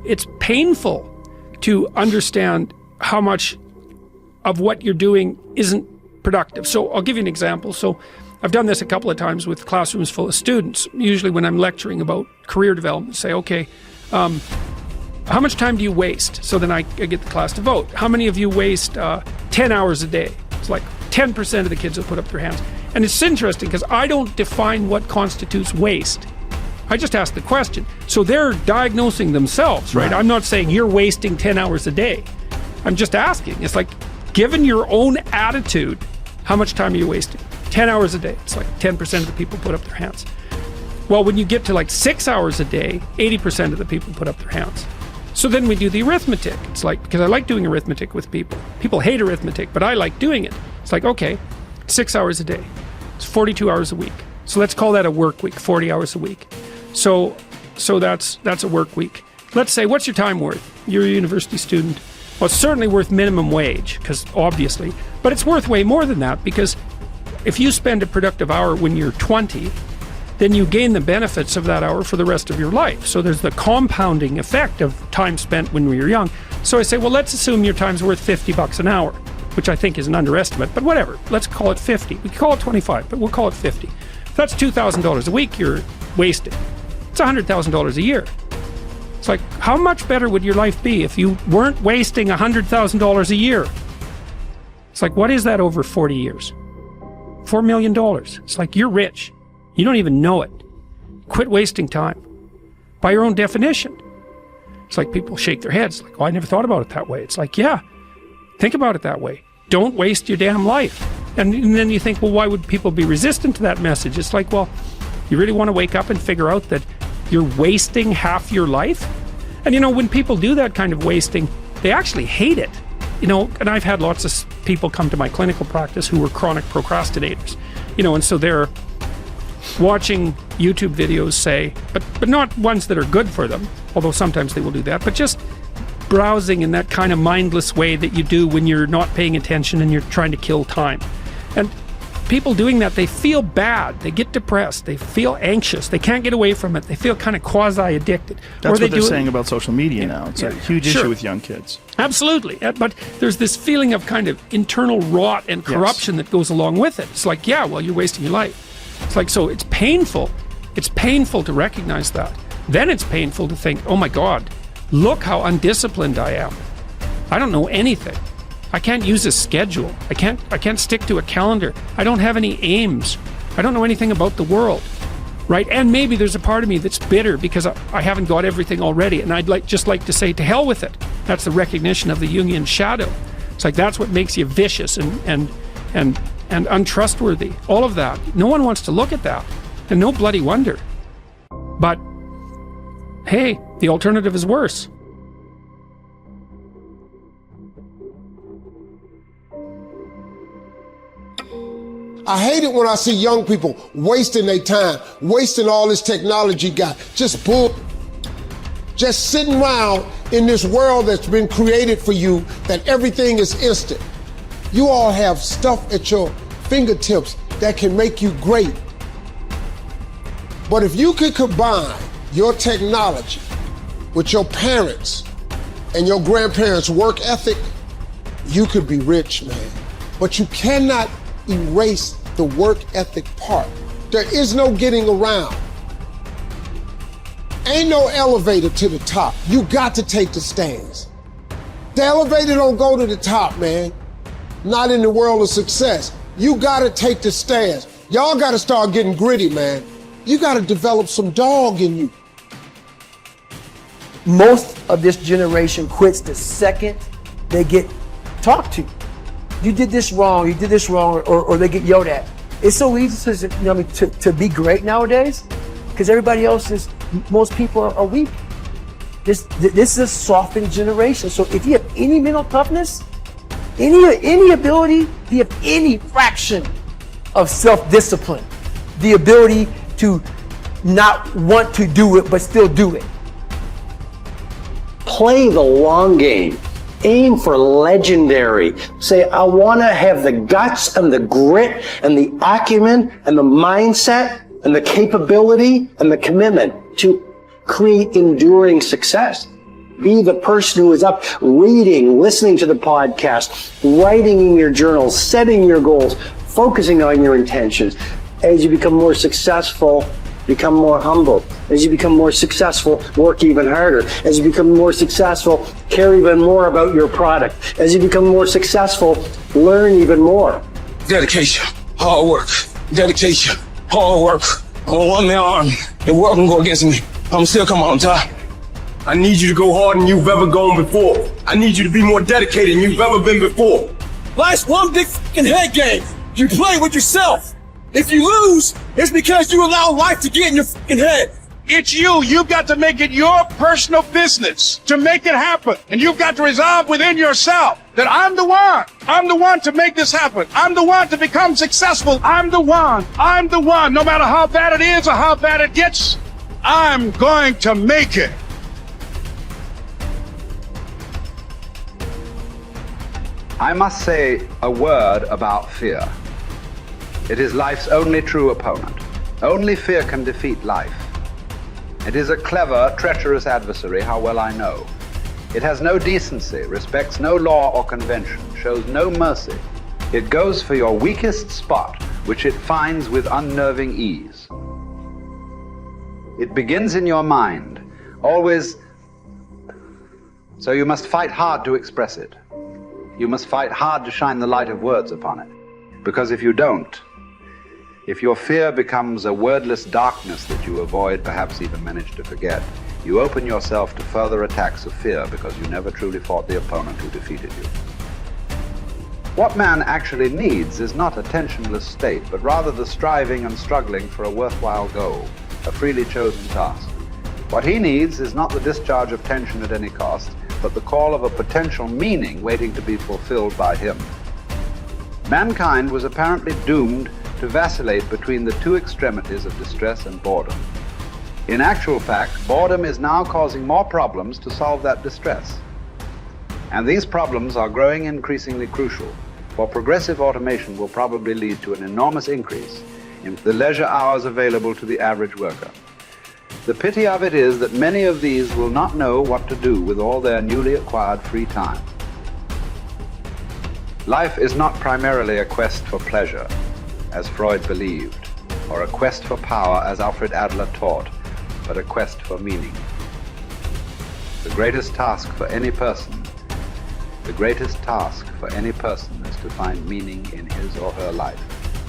it's painful to understand how much of what you're doing isn't productive. So I'll give you an example. So I've done this a couple of times with classrooms full of students. Usually when I'm lecturing about career development, say, okay, how much time do you waste? So then I get the class to vote. How many of you waste 10 hours a day? It's like 10% of the kids will put up their hands. And it's interesting because I don't define what constitutes waste. I just ask the question. So they're diagnosing themselves, right? I'm not saying you're wasting 10 hours a day. I'm just asking. It's like, given your own attitude, how much time are you wasting? 10 hours a day. It's like 10% of the people put up their hands. Well, when you get to like 6 hours a day, 80% of the people put up their hands. So then we do the arithmetic. It's like, because I like doing arithmetic with people. People hate arithmetic, but I like doing it. It's like, okay, 6 hours a day. It's 42 hours a week. So let's call that a work week, 40 hours a week. So that's a work week. Let's say, what's your time worth? You're a university student. Well, it's certainly worth minimum wage, because obviously, but it's worth way more than that, because if you spend a productive hour when you're 20, then you gain the benefits of that hour for the rest of your life. So there's the compounding effect of time spent when we were young. So I say, well, let's assume your time's worth $50 an hour, which I think is an underestimate, but whatever. Let's call it 50. We can call it 25, but we'll call it 50. If that's $2,000 a week you're wasting. It's $100,000 a year. It's like, how much better would your life be if you weren't wasting $100,000 a year? It's like, what is that over 40 years? $4 million. It's like, you're rich. You don't even know it. Quit wasting time. By your own definition. It's like people shake their heads, like, oh, I never thought about it that way. It's like, yeah, think about it that way. Don't waste your damn life. And then you think, well, why would people be resistant to that message? It's like, well, you really want to wake up and figure out that you're wasting half your life? And you know, when people do that kind of wasting, they actually hate it. You know, and I've had lots of people come to my clinical practice who were chronic procrastinators. You know, and so they're watching YouTube videos, say, but not ones that are good for them, although sometimes they will do that, but just browsing in that kind of mindless way that you do when you're not paying attention and you're trying to kill time. And people doing that, they feel bad, they get depressed, they feel anxious, they can't get away from it, they feel kind of quasi-addicted. That's what they're saying about social media now. It's a huge issue with young kids. Absolutely, but there's this feeling of kind of internal rot and corruption that goes along with it. It's like, yeah, well, you're wasting your life. It's like, so it's painful. It's painful to recognize that. Then it's painful to think, oh my God, look how undisciplined I am. I don't know anything. I can't use a schedule. I can't stick to a calendar. I don't have any aims. I don't know anything about the world, right? And maybe there's a part of me that's bitter because I haven't got everything already, and I'd just like to say, to hell with it. That's the recognition of the Jungian shadow. It's like, that's what makes you vicious and untrustworthy. All of that. No one wants to look at that, and no bloody wonder. But hey, the alternative is worse. I hate it when I see young people wasting their time, wasting all this technology got, just sitting around in this world that's been created for you, that everything is instant. You all have stuff at your fingertips that can make you great. But if you could combine your technology with your parents and your grandparents' work ethic, you could be rich, man. But you cannot erase the work ethic part. There is no getting around. Ain't no elevator to the top. You got to take the stairs. The elevator don't go to the top, man. Not in the world of success. You gotta take the stairs. Y'all gotta start getting gritty, man. You gotta develop some dog in you. Most of this generation quits the second they get talked to. You did this wrong, or they get yelled at. It's so easy to be great nowadays because everybody else is, most people are weak. This is a softened generation. So if you have any mental toughness, any ability, if you have any fraction of self-discipline, the ability to not want to do it but still do it. Play the long game. Aim for legendary. Say, I want to have the guts and the grit and the acumen and the mindset and the capability and the commitment to create enduring success. Be the person who is up reading, listening to the podcast, writing in your journal, setting your goals, focusing on your intentions. As you become more successful, become more humble. As you become more successful, work even harder. As you become more successful, care even more about your product. As you become more successful, learn even more. Dedication, hard work. Dedication, hard work. On one man arm, the world can go against me. I'm still coming on top. I need you to go harder than you've ever gone before. I need you to be more dedicated than you've ever been before. Life's one big fucking head game. You play with yourself. If you lose, it's because you allow life to get in your fucking head. It's you. You've got to make it your personal business to make it happen. And you've got to resolve within yourself that I'm the one. I'm the one to make this happen. I'm the one to become successful. I'm the one. I'm the one. No matter how bad it is or how bad it gets, I'm going to make it. I must say a word about fear. It is life's only true opponent. Only fear can defeat life. It is a clever, treacherous adversary, how well I know. It has no decency, respects no law or convention, shows no mercy. It goes for your weakest spot, which it finds with unnerving ease. It begins in your mind, always, so you must fight hard to express it. You must fight hard to shine the light of words upon it. Because if you don't, if your fear becomes a wordless darkness that you avoid, perhaps even manage to forget, you open yourself to further attacks of fear because you never truly fought the opponent who defeated you. What man actually needs is not a tensionless state, but rather the striving and struggling for a worthwhile goal, a freely chosen task. What he needs is not the discharge of tension at any cost, but the call of a potential meaning waiting to be fulfilled by him. Mankind was apparently doomed to vacillate between the two extremities of distress and boredom. In actual fact, boredom is now causing more problems to solve that distress. And these problems are growing increasingly crucial, for progressive automation will probably lead to an enormous increase in the leisure hours available to the average worker. The pity of it is that many of these will not know what to do with all their newly acquired free time. Life is not primarily a quest for pleasure, as Freud believed, or a quest for power, as Alfred Adler taught, but a quest for meaning. The greatest task for any person is to find meaning in his or her life.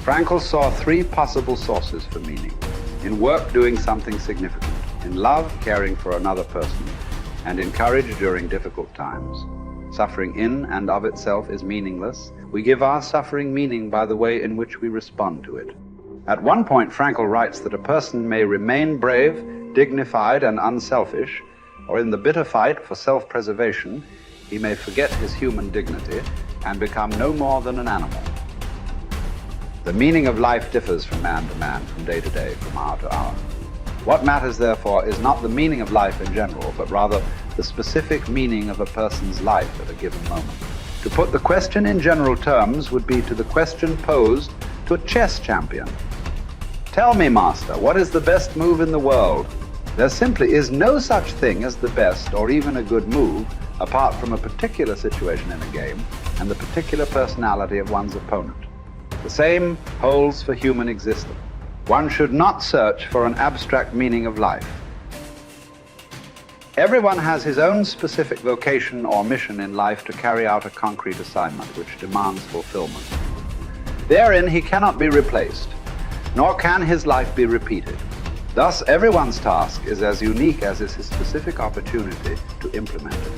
Frankl saw three possible sources for meaning: in work, doing something significant; in love, caring for another person; and in courage during difficult times. Suffering in and of itself is meaningless. We give our suffering meaning by the way in which we respond to it. At one point, Frankl writes that a person may remain brave, dignified, and unselfish, or in the bitter fight for self-preservation, he may forget his human dignity and become no more than an animal. The meaning of life differs from man to man, from day to day, from hour to hour. What matters, therefore, is not the meaning of life in general, but rather the specific meaning of a person's life at a given moment. To put the question in general terms would be to the question posed to a chess champion. Tell me, master, what is the best move in the world? There simply is no such thing as the best or even a good move apart from a particular situation in a game and the particular personality of one's opponent. The same holds for human existence. One should not search for an abstract meaning of life. Everyone has his own specific vocation or mission in life to carry out a concrete assignment which demands fulfillment. Therein he cannot be replaced, nor can his life be repeated. Thus, everyone's task is as unique as is his specific opportunity to implement it.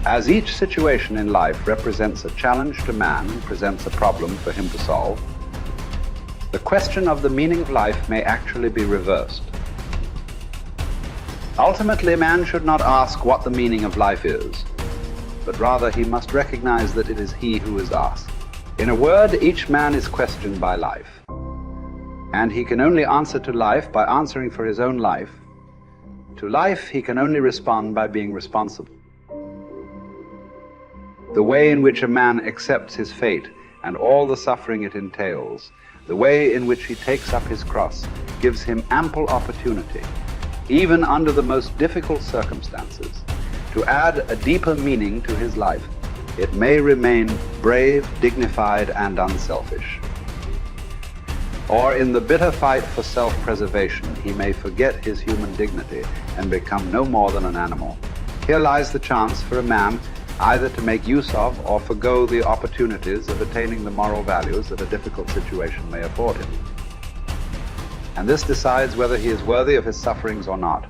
As each situation in life represents a challenge to man and presents a problem for him to solve, the question of the meaning of life may actually be reversed. Ultimately, man should not ask what the meaning of life is, but rather he must recognize that it is he who is asked. In a word, each man is questioned by life, and he can only answer to life by answering for his own life. To life, he can only respond by being responsible. The way in which a man accepts his fate and all the suffering it entails, the way in which he takes up his cross, gives him ample opportunity, even under the most difficult circumstances, to add a deeper meaning to his life, it may remain brave, dignified, and unselfish. Or in the bitter fight for self-preservation, he may forget his human dignity and become no more than an animal. Here lies the chance for a man either to make use of or forgo the opportunities of attaining the moral values that a difficult situation may afford him. And this decides whether he is worthy of his sufferings or not.